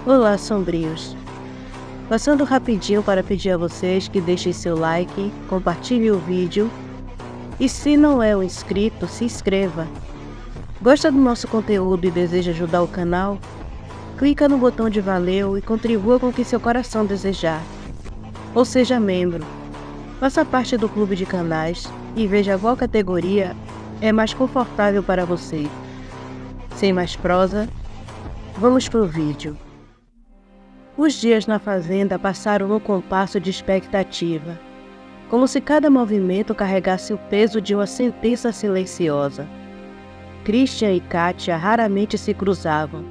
Olá, sombrios! Passando rapidinho para pedir a vocês que deixem seu like, compartilhem o vídeo e, se não é um inscrito, se inscreva. Gosta do nosso conteúdo e deseja ajudar o canal? Clica no botão de valeu e contribua com o que seu coração desejar. Ou seja membro. Faça parte do clube de canais e veja qual categoria é mais confortável para você. Sem mais prosa, vamos pro vídeo. Os dias na fazenda passaram no compasso de expectativa, como se cada movimento carregasse o peso de uma sentença silenciosa. Christian e Kátia raramente se cruzavam,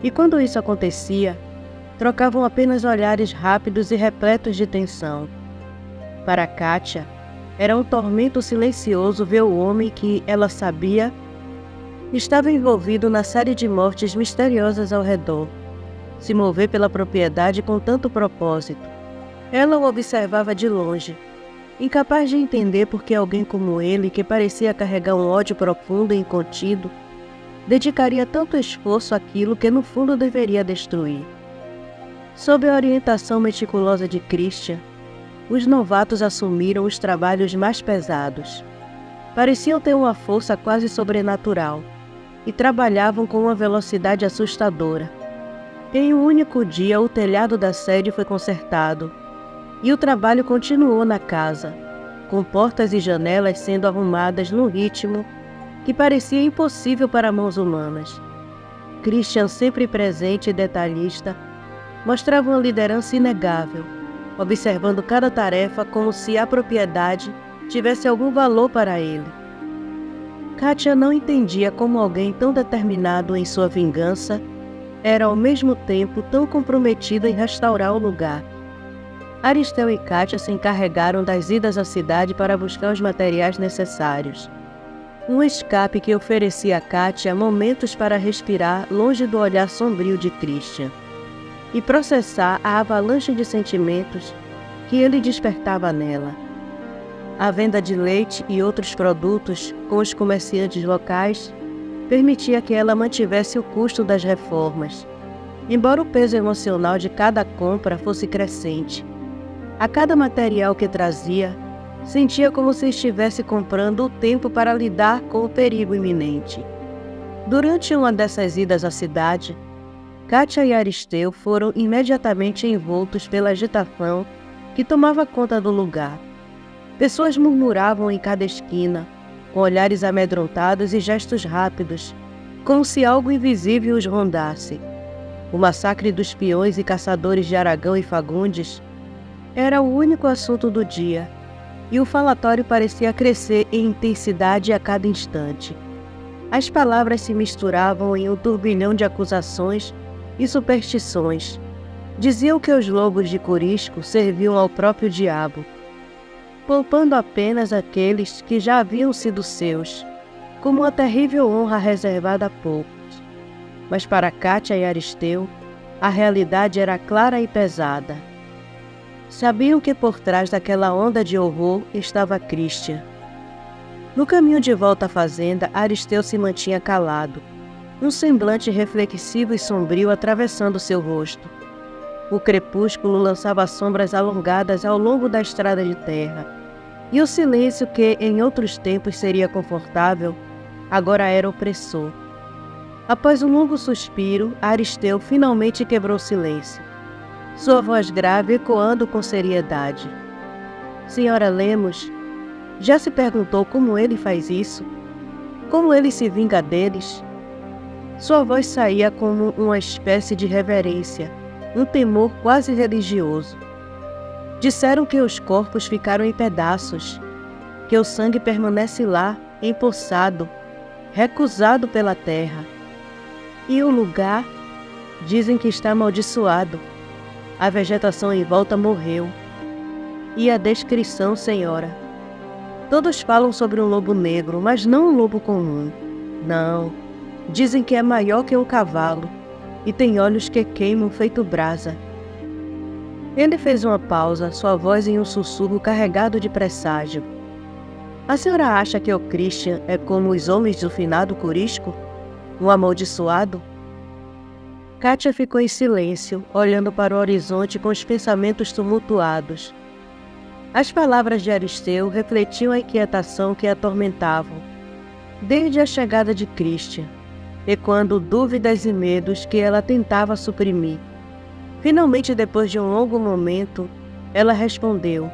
e quando isso acontecia, trocavam apenas olhares rápidos e repletos de tensão. Para Kátia, era um tormento silencioso ver o homem que, ela sabia, estava envolvido na série de mortes misteriosas ao redor, se mover pela propriedade com tanto propósito. Ela o observava de longe, incapaz de entender por que alguém como ele, que parecia carregar um ódio profundo e incontido, dedicaria tanto esforço àquilo que no fundo deveria destruir. Sob a orientação meticulosa de Christian, os novatos assumiram os trabalhos mais pesados. Pareciam ter uma força quase sobrenatural e trabalhavam com uma velocidade assustadora. Em um único dia, o telhado da sede foi consertado e o trabalho continuou na casa, com portas e janelas sendo arrumadas num ritmo que parecia impossível para mãos humanas. Christian, sempre presente e detalhista, mostrava uma liderança inegável, observando cada tarefa como se a propriedade tivesse algum valor para ele. Kátia não entendia como alguém tão determinado em sua vingança era ao mesmo tempo tão comprometida em restaurar o lugar. Aristeu e Kátia se encarregaram das idas à cidade para buscar os materiais necessários. Um escape que oferecia a Kátia momentos para respirar longe do olhar sombrio de Christian e processar a avalanche de sentimentos que ele despertava nela. A venda de leite e outros produtos com os comerciantes locais permitia que ela mantivesse o custo das reformas, embora o peso emocional de cada compra fosse crescente. A cada material que trazia, sentia como se estivesse comprando o tempo para lidar com o perigo iminente. Durante uma dessas idas à cidade, Kátia e Aristeu foram imediatamente envoltos pela agitação que tomava conta do lugar. Pessoas murmuravam em cada esquina, com olhares amedrontados e gestos rápidos, como se algo invisível os rondasse. O massacre dos peões e caçadores de Aragão e Fagundes era o único assunto do dia, e o falatório parecia crescer em intensidade a cada instante. As palavras se misturavam em um turbilhão de acusações e superstições. Diziam que os lobos de Corisco serviam ao próprio diabo, poupando apenas aqueles que já haviam sido seus, como uma terrível honra reservada a poucos. Mas para Kátia e Aristeu, a realidade era clara e pesada. Sabiam que por trás daquela onda de horror estava Christian. No caminho de volta à fazenda, Aristeu se mantinha calado, um semblante reflexivo e sombrio atravessando seu rosto. O crepúsculo lançava sombras alongadas ao longo da estrada de terra, e o silêncio que em outros tempos seria confortável, agora era opressor. Após um longo suspiro, Aristeu finalmente quebrou o silêncio, sua voz grave ecoando com seriedade. Senhora Lemos, já se perguntou como ele faz isso? Como ele se vinga deles? Sua voz saía como uma espécie de reverência, um temor quase religioso. Disseram que os corpos ficaram em pedaços, que o sangue permanece lá, empoçado, recusado pela terra. E o lugar, dizem que está amaldiçoado. A vegetação em volta morreu. E a descrição, senhora? Todos falam sobre um lobo negro, mas não um lobo comum. Não, dizem que é maior que um cavalo, e tem olhos que queimam feito brasa. Ele fez uma pausa, sua voz em um sussurro carregado de presságio. A senhora acha que o Christian é como os homens do finado Corisco? Um amaldiçoado? Kátia ficou em silêncio, olhando para o horizonte com os pensamentos tumultuados. As palavras de Aristeu refletiam a inquietação que a atormentavam, desde a chegada de Christian, ecoando dúvidas e medos que ela tentava suprimir. Finalmente, depois de um longo momento, ela respondeu,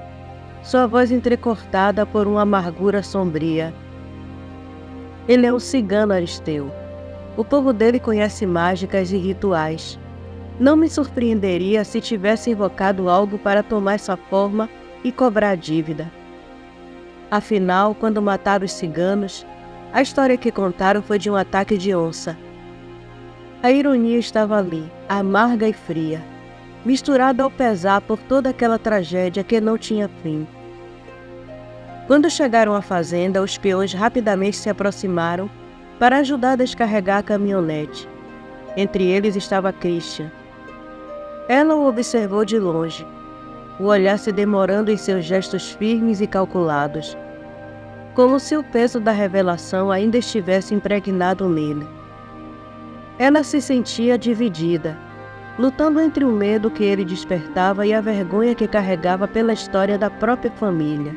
sua voz entrecortada por uma amargura sombria. Ele é um cigano, Aristeu. O povo dele conhece mágicas e rituais. Não me surpreenderia se tivesse invocado algo para tomar sua forma e cobrar a dívida. Afinal, quando mataram os ciganos, a história que contaram foi de um ataque de onça. A ironia estava ali, amarga e fria, misturada ao pesar por toda aquela tragédia que não tinha fim. Quando chegaram à fazenda, os peões rapidamente se aproximaram para ajudar a descarregar a caminhonete. Entre eles estava Christian. Ela o observou de longe, o olhar se demorando em seus gestos firmes e calculados, como se o peso da revelação ainda estivesse impregnado nele. Ela se sentia dividida, lutando entre o medo que ele despertava e a vergonha que carregava pela história da própria família.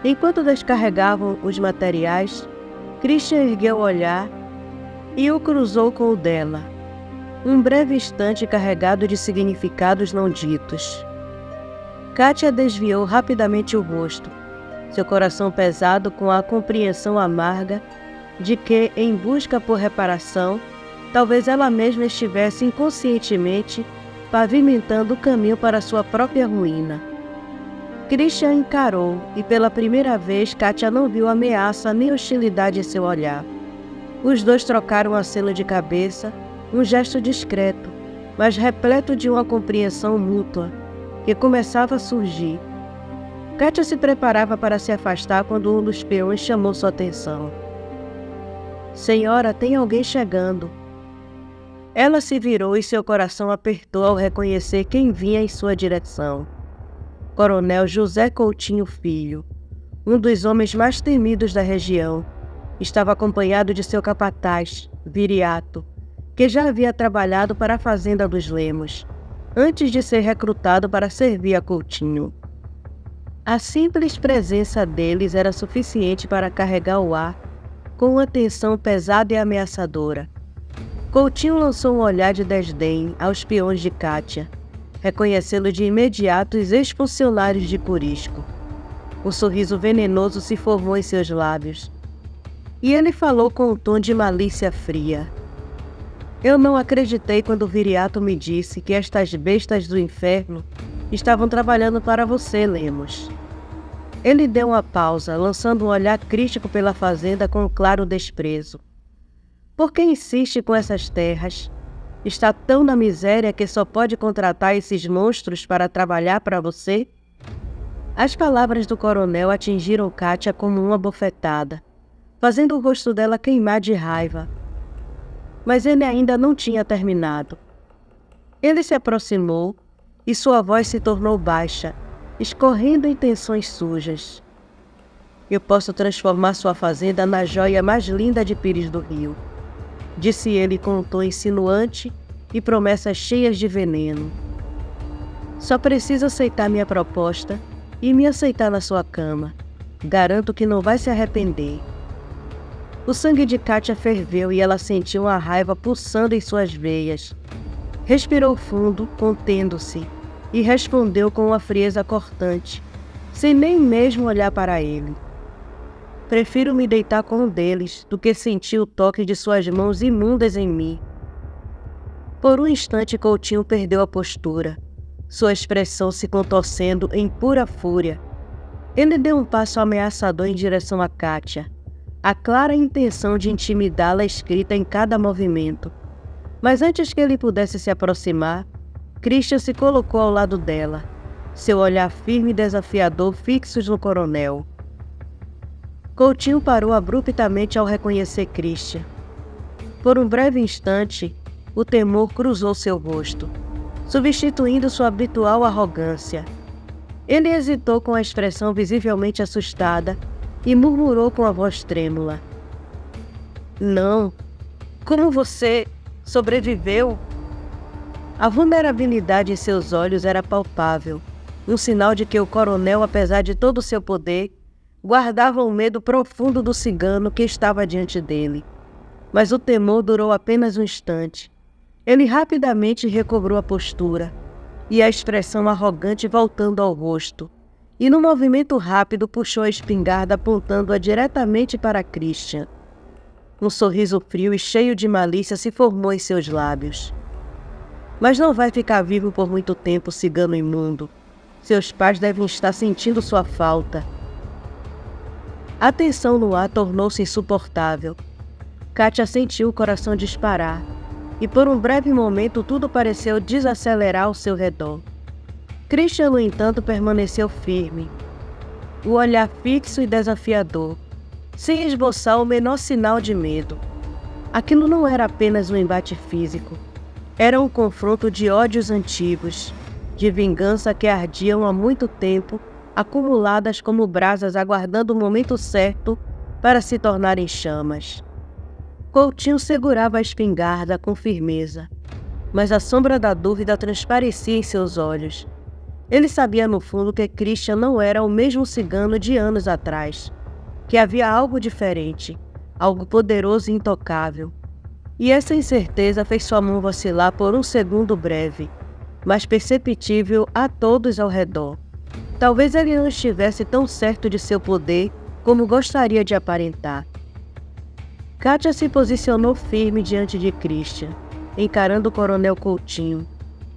Enquanto descarregavam os materiais, Christian ergueu o olhar e o cruzou com o dela, um breve instante carregado de significados não ditos. Kátia desviou rapidamente o rosto, seu coração pesado com a compreensão amarga de que, em busca por reparação, talvez ela mesma estivesse inconscientemente pavimentando o caminho para sua própria ruína. Christian encarou e pela primeira vez Kátia não viu ameaça nem hostilidade em seu olhar. Os dois trocaram um aceno de cabeça, um gesto discreto, mas repleto de uma compreensão mútua, que começava a surgir. Kátia se preparava para se afastar quando um dos peões chamou sua atenção. Senhora, tem alguém chegando. Ela se virou e seu coração apertou ao reconhecer quem vinha em sua direção. Coronel José Coutinho Filho, um dos homens mais temidos da região, estava acompanhado de seu capataz, Viriato, que já havia trabalhado para a fazenda dos Lemos, antes de ser recrutado para servir a Coutinho. A simples presença deles era suficiente para carregar o ar com uma tensão pesada e ameaçadora. Coutinho lançou um olhar de desdém aos peões de Kátia, reconhecê-lo de imediato os ex-funcionários de Corisco. Um sorriso venenoso se formou em seus lábios. E ele falou com um tom de malícia fria. Eu não acreditei quando Viriato me disse que estas bestas do inferno estavam trabalhando para você, Lemos. Ele deu uma pausa, lançando um olhar crítico pela fazenda com um claro desprezo. Por que insiste com essas terras? Está tão na miséria que só pode contratar esses monstros para trabalhar para você? As palavras do coronel atingiram Kátia como uma bofetada, fazendo o rosto dela queimar de raiva. Mas ele ainda não tinha terminado. Ele se aproximou e sua voz se tornou baixa, escorrendo em tensões sujas. Eu posso transformar sua fazenda na joia mais linda de Pires do Rio, disse ele com um tom insinuante e promessas cheias de veneno. Só precisa aceitar minha proposta e me aceitar na sua cama. Garanto que não vai se arrepender. O sangue de Kátia ferveu e ela sentiu uma raiva pulsando em suas veias. Respirou fundo, contendo-se, e respondeu com uma frieza cortante, sem nem mesmo olhar para ele. Prefiro me deitar com um deles do que sentir o toque de suas mãos imundas em mim. Por um instante, Coutinho perdeu a postura, sua expressão se contorcendo em pura fúria. Ele deu um passo ameaçador em direção a Kátia, a clara intenção de intimidá-la escrita em cada movimento. Mas antes que ele pudesse se aproximar, Christian se colocou ao lado dela, seu olhar firme e desafiador fixos no coronel. Coutinho parou abruptamente ao reconhecer Christian. Por um breve instante, o temor cruzou seu rosto, substituindo sua habitual arrogância. Ele hesitou com a expressão visivelmente assustada e murmurou com a voz trêmula: "Não, como você sobreviveu?" A vulnerabilidade em seus olhos era palpável, um sinal de que o coronel, apesar de todo o seu poder, guardava o medo profundo do cigano que estava diante dele. Mas o temor durou apenas um instante. Ele rapidamente recobrou a postura, e a expressão arrogante voltando ao rosto, e num movimento rápido puxou a espingarda apontando-a diretamente para Christian. Um sorriso frio e cheio de malícia se formou em seus lábios. "Mas não vai ficar vivo por muito tempo, cigano imundo. Seus pais devem estar sentindo sua falta." A tensão no ar tornou-se insuportável. Kátia sentiu o coração disparar, e por um breve momento tudo pareceu desacelerar ao seu redor. Christian, no entanto, permaneceu firme, o olhar fixo e desafiador, sem esboçar o menor sinal de medo. Aquilo não era apenas um embate físico, era um confronto de ódios antigos, de vingança que ardiam há muito tempo, acumuladas como brasas aguardando o momento certo para se tornarem chamas. Coutinho segurava a espingarda com firmeza, mas a sombra da dúvida transparecia em seus olhos. Ele sabia no fundo que Christian não era o mesmo cigano de anos atrás, que havia algo diferente, algo poderoso e intocável. E essa incerteza fez sua mão vacilar por um segundo breve, mas perceptível a todos ao redor. Talvez ele não estivesse tão certo de seu poder como gostaria de aparentar. Kátia se posicionou firme diante de Christian, encarando o coronel Coutinho,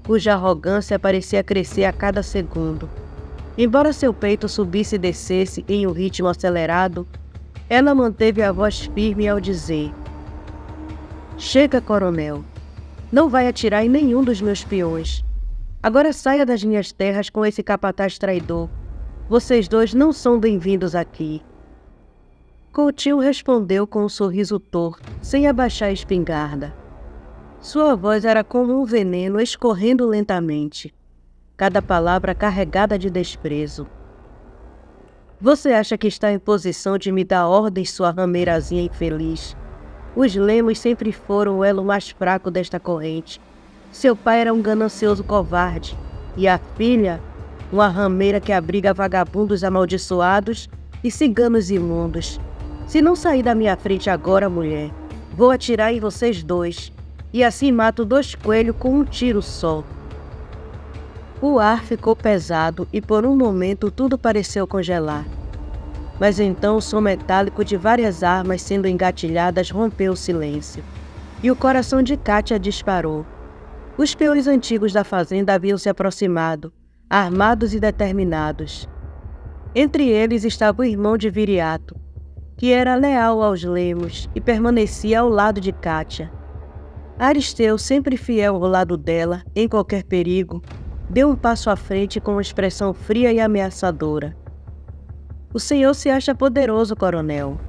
cuja arrogância parecia crescer a cada segundo. Embora seu peito subisse e descesse em um ritmo acelerado, ela manteve a voz firme ao dizer: "Chega, coronel. Não vai atirar em nenhum dos meus peões. Agora saia das minhas terras com esse capataz traidor. Vocês dois não são bem-vindos aqui." Coutinho respondeu com um sorriso torto, sem abaixar a espingarda. Sua voz era como um veneno escorrendo lentamente, cada palavra carregada de desprezo. "Você acha que está em posição de me dar ordens, sua rameirazinha infeliz? Os Lemos sempre foram o elo mais fraco desta corrente. Seu pai era um ganancioso covarde, e a filha, uma rameira que abriga vagabundos amaldiçoados e ciganos imundos. Se não sair da minha frente agora, mulher, vou atirar em vocês dois, e assim mato 2 coelhos com um tiro só." O ar ficou pesado e por um momento tudo pareceu congelar. Mas então o som metálico de várias armas sendo engatilhadas rompeu o silêncio, e o coração de Kátia disparou. Os peões antigos da fazenda haviam se aproximado, armados e determinados. Entre eles estava o irmão de Viriato, que era leal aos Lemos e permanecia ao lado de Kátia. Aristeu, sempre fiel ao lado dela, em qualquer perigo, deu um passo à frente com uma expressão fria e ameaçadora. "O senhor se acha poderoso, coronel,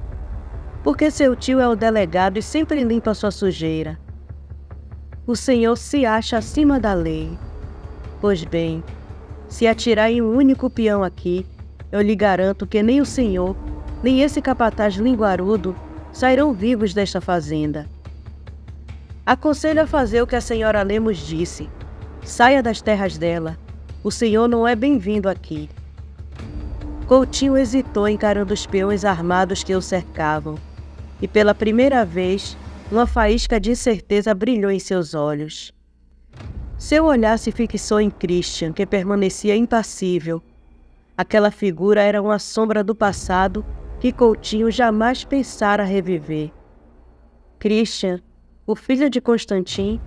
porque seu tio é o delegado e sempre limpa sua sujeira. O senhor se acha acima da lei. Pois bem, se atirar em um único peão aqui, eu lhe garanto que nem o senhor, nem esse capataz linguarudo sairão vivos desta fazenda. Aconselho a fazer o que a senhora Lemos disse. Saia das terras dela. O senhor não é bem-vindo aqui." Coutinho hesitou encarando os peões armados que o cercavam, e pela primeira vez, uma faísca de incerteza brilhou em seus olhos. Seu olhar se fixou em Christian, que permanecia impassível. Aquela figura era uma sombra do passado que Coutinho jamais pensara reviver. Christian, o filho de Constantin,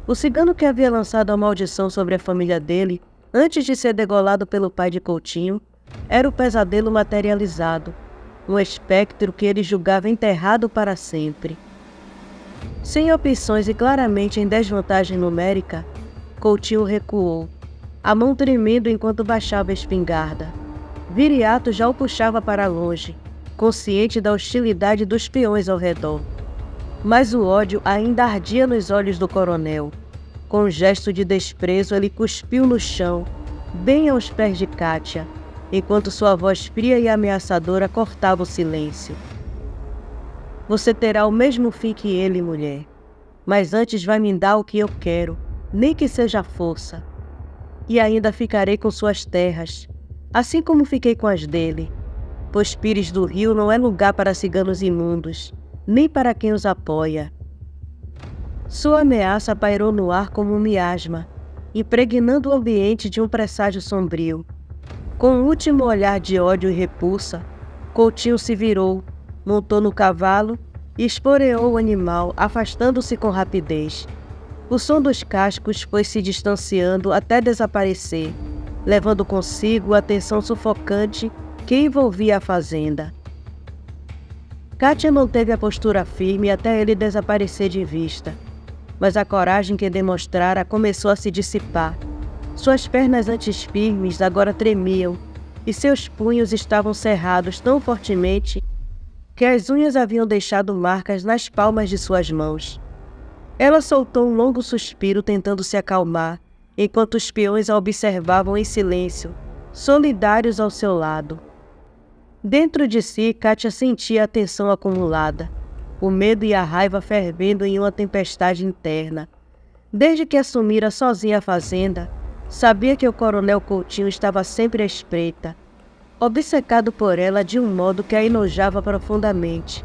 o cigano que havia lançado a maldição sobre a família dele antes de ser degolado pelo pai de Coutinho, era o pesadelo materializado, um espectro que ele julgava enterrado para sempre. Sem opções e claramente em desvantagem numérica, Coutinho recuou, a mão tremendo enquanto baixava a espingarda. Viriato já o puxava para longe, consciente da hostilidade dos peões ao redor. Mas o ódio ainda ardia nos olhos do coronel. Com um gesto de desprezo, ele cuspiu no chão, bem aos pés de Kátia, enquanto sua voz fria e ameaçadora cortava o silêncio. Você terá o mesmo fim que ele, mulher. Mas antes vai me dar o que eu quero, nem que seja força. E ainda ficarei com suas terras, assim como fiquei com as dele, pois Pires do Rio não é lugar para ciganos imundos, nem para quem os apoia. Sua ameaça pairou no ar como um miasma, impregnando o ambiente de um presságio sombrio. Com um último olhar de ódio e repulsa, Coutinho se virou, montou no cavalo e esporeou o animal, afastando-se com rapidez. O som dos cascos foi se distanciando até desaparecer, levando consigo a tensão sufocante que envolvia a fazenda. Kátia manteve a postura firme até ele desaparecer de vista, mas a coragem que demonstrara começou a se dissipar. Suas pernas antes firmes agora tremiam e seus punhos estavam cerrados tão fortemente que as unhas haviam deixado marcas nas palmas de suas mãos. Ela soltou um longo suspiro tentando se acalmar, enquanto os peões a observavam em silêncio, solidários ao seu lado. Dentro de si, Kátia sentia a tensão acumulada, o medo e a raiva fervendo em uma tempestade interna. Desde que assumira sozinha a fazenda, sabia que o coronel Coutinho estava sempre à espreita, obcecado por ela de um modo que a enojava profundamente.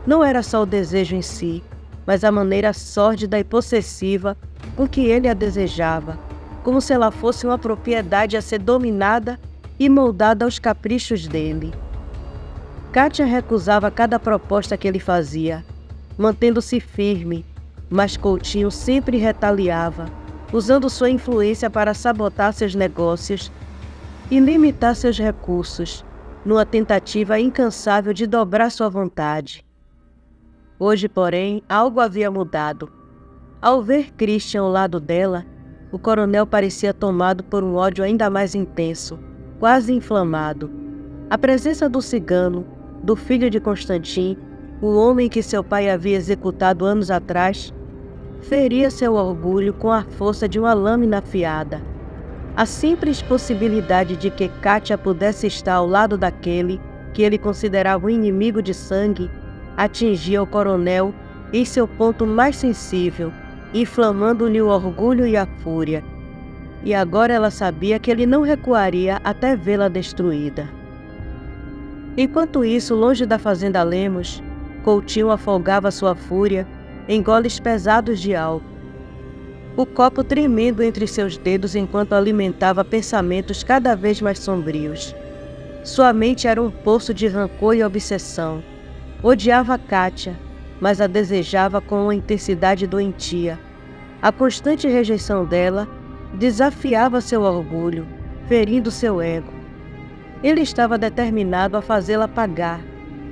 Não era só o desejo em si, mas a maneira sórdida e possessiva com que ele a desejava, como se ela fosse uma propriedade a ser dominada e moldada aos caprichos dele. Kátia recusava cada proposta que ele fazia, mantendo-se firme, mas Coutinho sempre retaliava, usando sua influência para sabotar seus negócios e limitar seus recursos, numa tentativa incansável de dobrar sua vontade. Hoje, porém, algo havia mudado. Ao ver Christian ao lado dela, o coronel parecia tomado por um ódio ainda mais intenso, quase inflamado. A presença do cigano, do filho de Constantin, o homem que seu pai havia executado anos atrás, feria seu orgulho com a força de uma lâmina afiada. A simples possibilidade de que Kátia pudesse estar ao lado daquele que ele considerava um inimigo de sangue atingia o coronel em seu ponto mais sensível, inflamando-lhe o orgulho e a fúria. E agora ela sabia que ele não recuaria até vê-la destruída. Enquanto isso, longe da fazenda Lemos, Coutinho afogava sua fúria em goles pesados de álcool, o copo tremendo entre seus dedos enquanto alimentava pensamentos cada vez mais sombrios. Sua mente era um poço de rancor e obsessão. Odiava Kátia, mas a desejava com uma intensidade doentia. A constante rejeição dela desafiava seu orgulho, ferindo seu ego. Ele estava determinado a fazê-la pagar,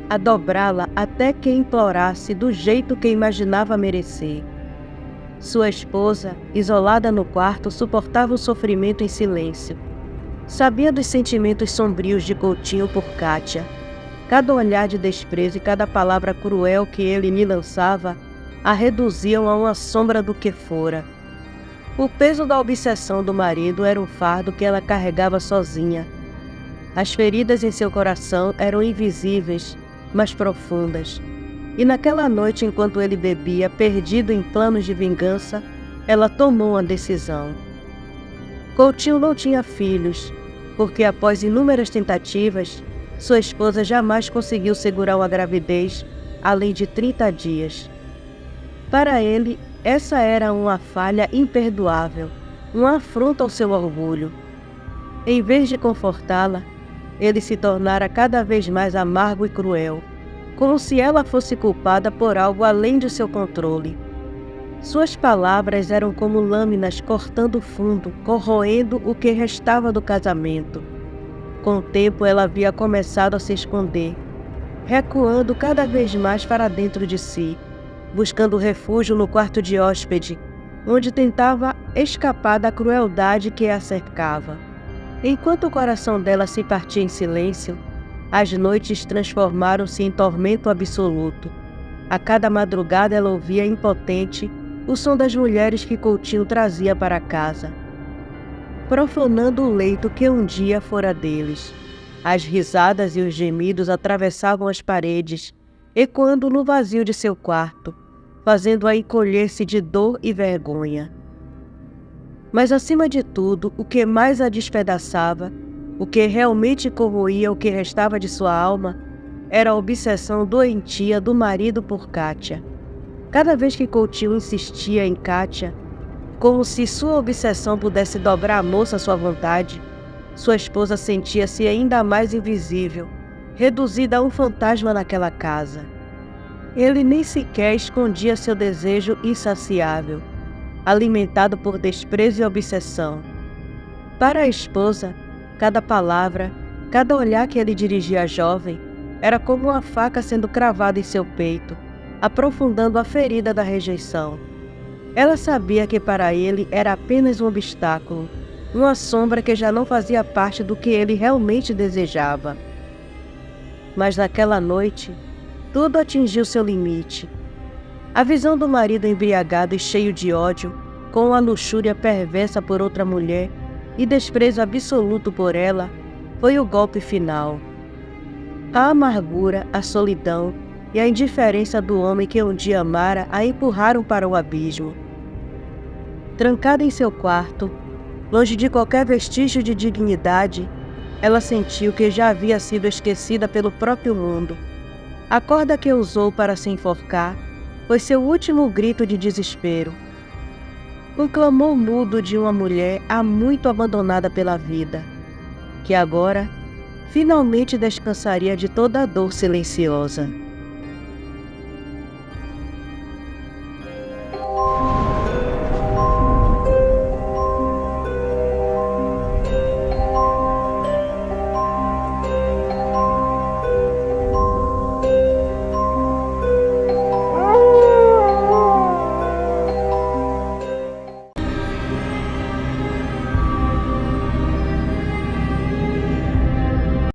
a dobrá-la até que implorasse do jeito que imaginava merecer. Sua esposa, isolada no quarto, suportava o sofrimento em silêncio. Sabia dos sentimentos sombrios de Coutinho por Kátia. Cada olhar de desprezo e cada palavra cruel que ele lhe lançava a reduziam a uma sombra do que fora. O peso da obsessão do marido era um fardo que ela carregava sozinha. As feridas em seu coração eram invisíveis, mas profundas. E naquela noite, enquanto ele bebia, perdido em planos de vingança, ela tomou uma decisão. Coutinho não tinha filhos, porque após inúmeras tentativas, sua esposa jamais conseguiu segurar uma gravidez além de 30 dias. Para ele, essa era uma falha imperdoável, uma afronta ao seu orgulho. Em vez de confortá-la, ele se tornara cada vez mais amargo e cruel, como se ela fosse culpada por algo além de seu controle. Suas palavras eram como lâminas cortando fundo, corroendo o que restava do casamento. Com o tempo, ela havia começado a se esconder, recuando cada vez mais para dentro de si, buscando refúgio no quarto de hóspede, onde tentava escapar da crueldade que a cercava. Enquanto o coração dela se partia em silêncio, as noites transformaram-se em tormento absoluto. A cada madrugada ela ouvia impotente o som das mulheres que Coutinho trazia para casa, profanando o leito que um dia fora deles. As risadas e os gemidos atravessavam as paredes, ecoando no vazio de seu quarto, fazendo-a encolher-se de dor e vergonha. Mas, acima de tudo, o que mais a despedaçava, o que realmente corroía o que restava de sua alma, era a obsessão doentia do marido por Kátia. Cada vez que Coutinho insistia em Kátia, como se sua obsessão pudesse dobrar a moça à sua vontade, sua esposa sentia-se ainda mais invisível, reduzida a um fantasma naquela casa. Ele nem sequer escondia seu desejo insaciável, alimentado por desprezo e obsessão. Para a esposa, cada palavra, cada olhar que ele dirigia à jovem, era como uma faca sendo cravada em seu peito, aprofundando a ferida da rejeição. Ela sabia que para ele era apenas um obstáculo, uma sombra que já não fazia parte do que ele realmente desejava. Mas naquela noite, tudo atingiu seu limite. A visão do marido embriagado e cheio de ódio, com a luxúria perversa por outra mulher e desprezo absoluto por ela, foi o golpe final. A amargura, a solidão e a indiferença do homem que um dia amara a empurraram para o abismo. Trancada em seu quarto, longe de qualquer vestígio de dignidade, ela sentiu que já havia sido esquecida pelo próprio mundo. A corda que usou para se enforcar foi seu último grito de desespero. Um clamor mudo de uma mulher há muito abandonada pela vida, que agora finalmente descansaria de toda a dor silenciosa.